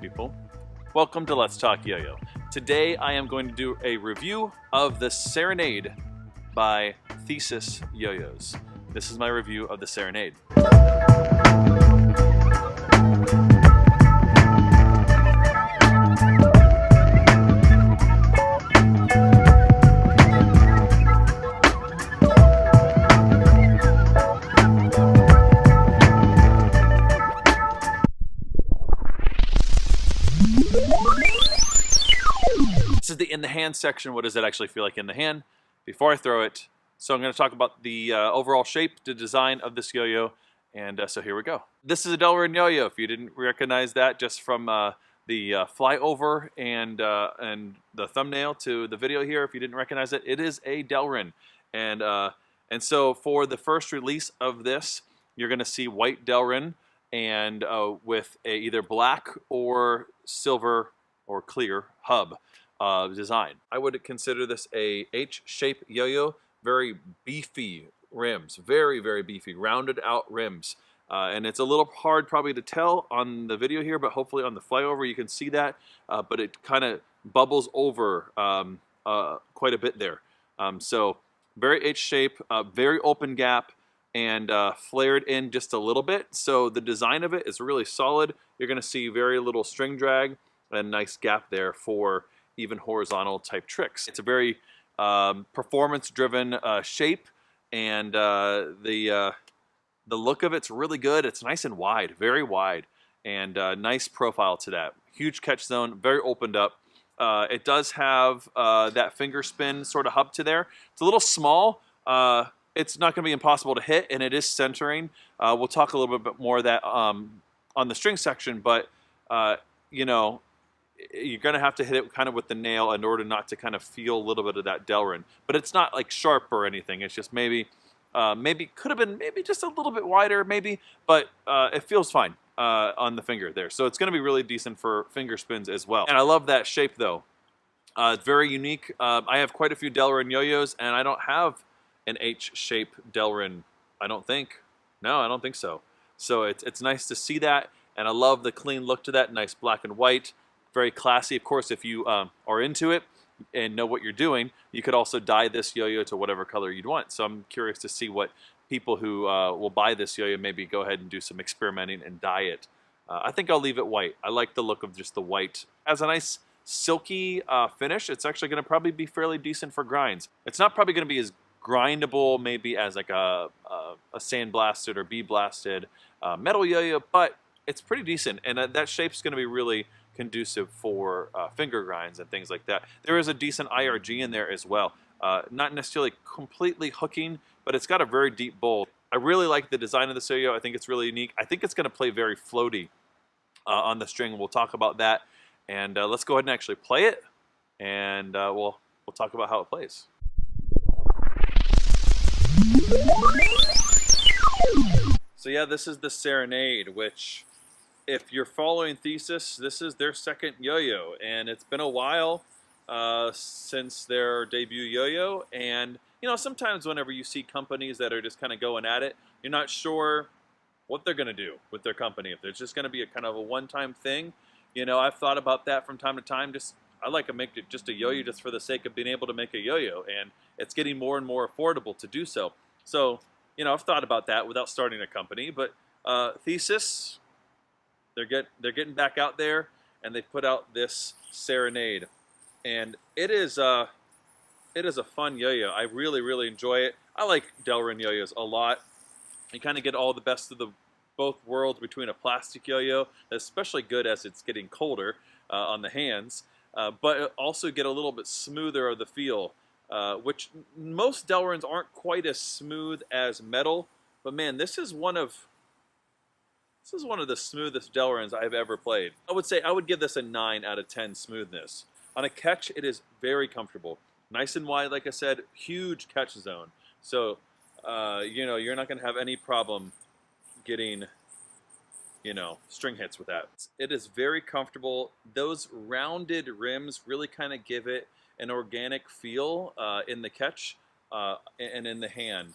people. Welcome to Let's Talk Yo-Yo. Today I am going to do a review of the Serenade by Thesis YoYos. This is my review of the Serenade. This is the in the hand section. What does it actually feel like in the hand before I throw it? So I'm going to talk about the overall shape, the design of this yo-yo, and so here we go. This is a Delrin yo-yo. If you didn't recognize that just from the flyover and the thumbnail to the video here, if you didn't recognize it, it is a Delrin. And so for the first release of this, you're going to see white Delrin and with a either black or silver or clear hub design. I would consider this a H-shaped yo-yo, very beefy rims, very, very beefy, rounded out rims. And it's a little hard probably to tell on the video here, but hopefully on the flyover you can see that, but it kind of bubbles over quite a bit there. So very H-shape, very open gap, and flared in just a little bit. So the design of it is really solid. You're going to see very little string drag and nice gap there for even horizontal type tricks. It's a very performance-driven shape, and the look of it's really good. It's nice and wide, very wide, and nice profile to that. Huge catch zone, very opened up. It does have that finger spin sort of hub to there. It's a little small. It's not going to be impossible to hit, and it is centering. We'll talk a little bit more of that on the string section, but you know, you're going to have to hit it kind of with the nail in order not to kind of feel a little bit of that Delrin. But it's not like sharp or anything. It's just maybe could have been maybe just a little bit wider maybe, but it feels fine on the finger there. So it's going to be really decent for finger spins as well. And I love that shape though. It's very unique. I have quite a few Delrin yo-yos, and I don't have an H-shape Delrin, I don't think. No, I don't think so. So it's nice to see that, and I love the clean look to that, nice black and white. Very classy. Of course, if you are into it and know what you're doing, you could also dye this yo-yo to whatever color you'd want. So I'm curious to see what people who will buy this yo-yo maybe go ahead and do some experimenting and dye it. I think I'll leave it white. I like the look of just the white. It has a nice silky finish. It's actually going to probably be fairly decent for grinds. It's not probably going to be as grindable maybe as like a sandblasted or bee-blasted metal yo-yo, but it's pretty decent, and that shape's going to be really conducive for finger grinds and things like that. There is a decent IRG in there as well. Not necessarily completely hooking, but it's got a very deep bowl. I really like the design of the yo-yo. I think it's really unique. I think it's going to play very floaty on the string. We'll talk about that, and let's go ahead and actually play it, and we'll talk about how it plays. So yeah, this is the Serenade, which, if you're following Thesis, this is their second yo-yo, and it's been a while since their debut yo-yo. And you know, sometimes whenever you see companies that are just kind of going at it, you're not sure what they're going to do with their company. If there's just going to be a kind of a one-time thing, you know, I've thought about that from time to time. I like to make it just a yo-yo just for the sake of being able to make a yo-yo, and it's getting more and more affordable to do so. So, you know, I've thought about that without starting a company, but Thesis, they're getting back out there, and they put out this Serenade, and it is a fun yo-yo. I really, really enjoy it. I like Delrin yo-yos a lot. You kind of get all the best of both worlds between a plastic yo-yo, especially good as it's getting colder on the hands, but also get a little bit smoother of the feel, which most Delrins aren't quite as smooth as metal, but man, this is one of the smoothest Delrins I've ever played. I would give this a 9 out of 10 smoothness. On a catch, it is very comfortable. Nice and wide, like I said, huge catch zone. So, you know, you're not going to have any problem getting, you know, string hits with that. It is very comfortable. Those rounded rims really kind of give it an organic feel in the catch. And in the hand,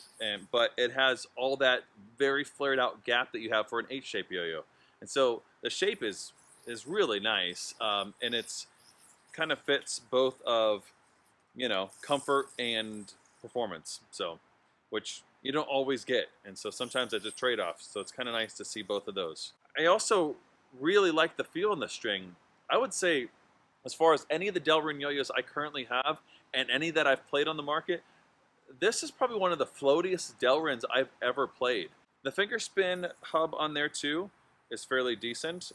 but it has all that very flared out gap that you have for an H-shape yo-yo, and so the shape is is really nice, and it's kind of fits both of, you know, comfort and performance. So, which you don't always get, and so sometimes it's a trade-off. So it's kind of nice to see both of those. I also really like the feel in the string. I would say, as far as any of the Delrin yo-yos I currently have, and any that I've played on the market, this is probably one of the floatiest Delrins I've ever played. The finger spin hub on there too is fairly decent.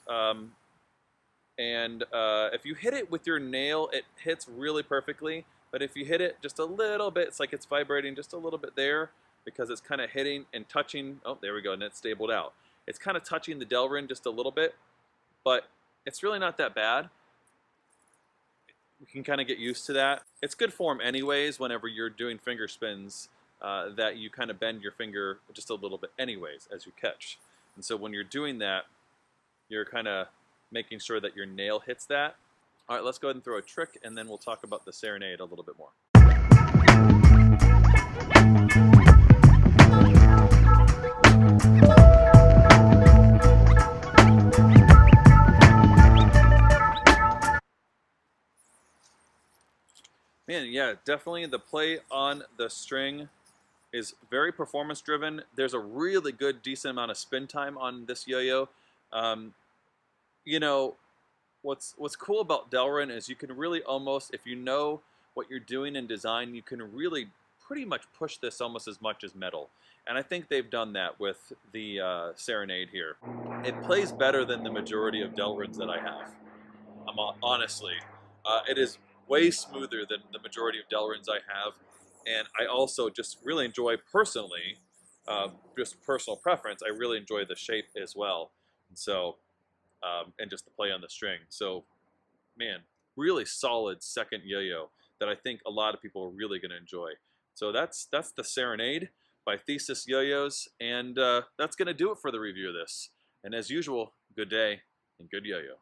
If you hit it with your nail, it hits really perfectly. But if you hit it just a little bit, it's like it's vibrating just a little bit there, because it's kind of hitting and touching. Oh, there we go, and it's stabled out. It's kind of touching the Delrin just a little bit, but it's really not that bad. You can kind of get used to that. It's good form anyways whenever you're doing finger spins, that you kind of bend your finger just a little bit anyways as you catch. And so when you're doing that, you're kind of making sure that your nail hits that. All right, let's go ahead and throw a trick, and then we'll talk about the Serenade a little bit more. Man, yeah, definitely the play on the string is very performance driven. There's a really good, decent amount of spin time on this yo-yo. You know, what's cool about Delrin is you can really almost, if you know what you're doing in design, you can really pretty much push this almost as much as metal. And I think they've done that with the Serenade here. It plays better than the majority of Delrins that I have. Honestly, it is way smoother than the majority of Delrins I have, and I also just really enjoy personally, just personal preference, I really enjoy the shape as well, and so, and just the play on the string. So, man, really solid second yo-yo that I think a lot of people are really going to enjoy. So that's the Serenade by Thesis YoYos, and that's going to do it for the review of this. And as usual, good day and good yo-yo.